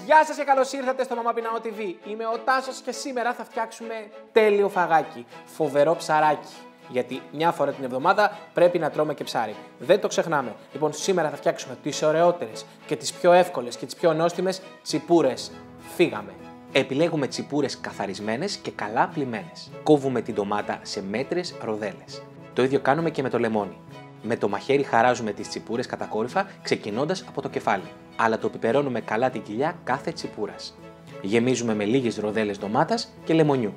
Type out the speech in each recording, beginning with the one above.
Γεια σας και καλώς ήρθατε στο Μαμά Πεινάω TV. Είμαι ο Τάσος και σήμερα θα φτιάξουμε τέλειο φαγάκι. Φοβερό ψαράκι. Γιατί μια φορά την εβδομάδα πρέπει να τρώμε και ψάρι. Δεν το ξεχνάμε. Λοιπόν, σήμερα θα φτιάξουμε τις ωραιότερες και τις πιο εύκολες και τις πιο νόστιμες τσιπούρες. Φύγαμε. Επιλέγουμε τσιπούρες καθαρισμένες και καλά πλυμμένες. Κόβουμε την ντομάτα σε μέτριες ροδέλες. Το ίδιο κάνουμε και με το λεμόνι. Με το μαχαίρι χαράζουμε τις τσιπούρες κατακόρυφα, ξεκινώντας από το κεφάλι. Αλλά το πιπερώνουμε καλά την κοιλιά κάθε τσιπούρας. Γεμίζουμε με λίγες ροδέλες ντομάτας και λεμονιού.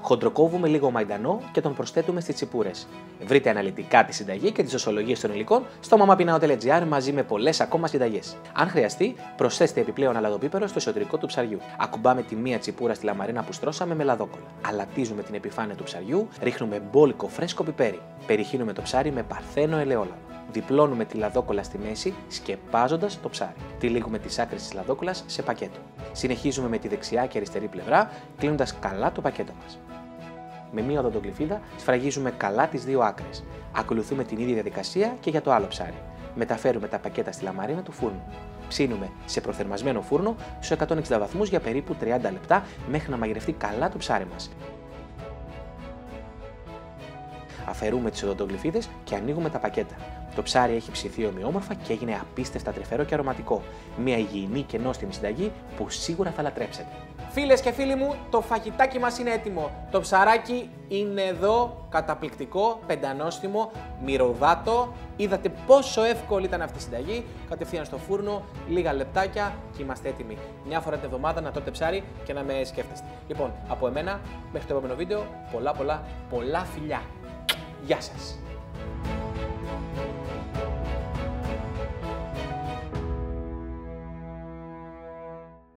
Χοντροκόβουμε λίγο μαϊντανό και τον προσθέτουμε στις τσιπούρες. Βρείτε αναλυτικά τη συνταγή και τις δοσολογίες των υλικών στο mamapinao.gr μαζί με πολλές ακόμα συνταγές. Αν χρειαστεί, προσθέστε επιπλέον αλαδοπίπερο στο εσωτερικό του ψαριού. Ακουμπάμε τη μία τσιπούρα στη λαμαρίνα που στρώσαμε με λαδόκολλα. Αλατίζουμε την επιφάνεια του ψαριού, ρίχνουμε μπόλικο φρέσκο πιπέρι. Περιχύνουμε το ψάρι με παρθένο ελαιόλαδο. Διπλώνουμε τη λαδόκολλα στη μέση, σκεπάζοντας το ψάρι. Τυλίγουμε τις άκρες της λαδόκολλας σε πακέτο. Συνεχίζουμε με τη δεξιά και αριστερή πλευρά, κλείνοντας καλά το πακέτο μας. Με μία οδοντογλυφίδα σφραγίζουμε καλά τις δύο άκρες. Ακολουθούμε την ίδια διαδικασία και για το άλλο ψάρι. Μεταφέρουμε τα πακέτα στη λαμαρίνα του φούρνου. Ψήνουμε σε προθερμασμένο φούρνο στους 160 βαθμούς για περίπου 30 λεπτά μέχρι να μαγειρευτεί καλά το ψάρι μας. Αφαιρούμε τις οδοντογλυφίδες και ανοίγουμε τα πακέτα. Το ψάρι έχει ψηθεί ομοιόμορφα και έγινε απίστευτα τρυφερό και αρωματικό. Μια υγιεινή και νόστιμη συνταγή που σίγουρα θα λατρέψετε. Φίλες και φίλοι μου, το φαγητάκι μας είναι έτοιμο. Το ψαράκι είναι εδώ, καταπληκτικό, πεντανόστιμο, μυρωδάτο. Είδατε πόσο εύκολη ήταν αυτή η συνταγή. Κατευθείαν στο φούρνο, λίγα λεπτάκια και είμαστε έτοιμοι. Μια φορά την εβδομάδα να τρώτε ψάρι και να με σκέφτεστε. Λοιπόν, από εμένα, μέχρι το επόμενο βίντεο, πολλά φιλιά. Γεια σας!